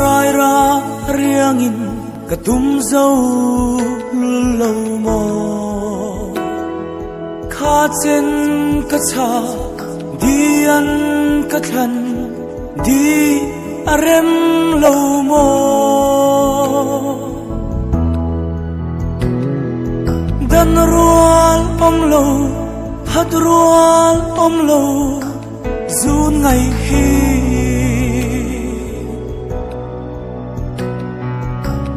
rai ra riêng in cả tum dâu lâu mò khá trên cả cha đi ăn cả thân đi arem lâu mò dan rual om lâu hát rual om lâu dù ngày hi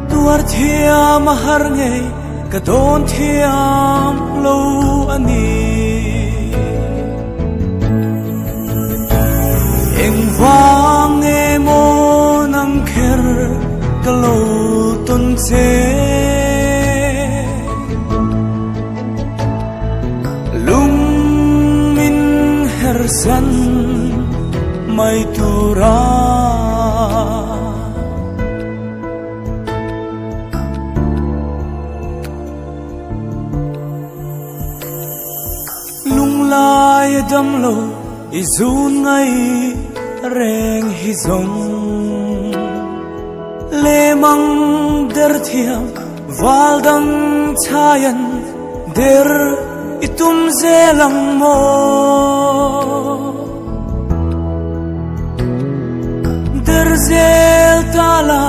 tuar thiam har ngei ka don thiam lâu ani eng vang e mo nam kher ka lo ton che lung min her san mai tura lung lai dam lo izun ngai reng hi zong le mang der thiam wal dang chayan der itum zelang mo der zel tala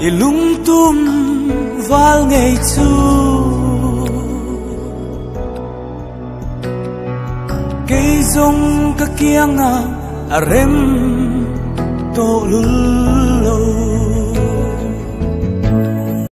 ilung tum wal ngei chu cây rong ka kiang a rem to lul lâu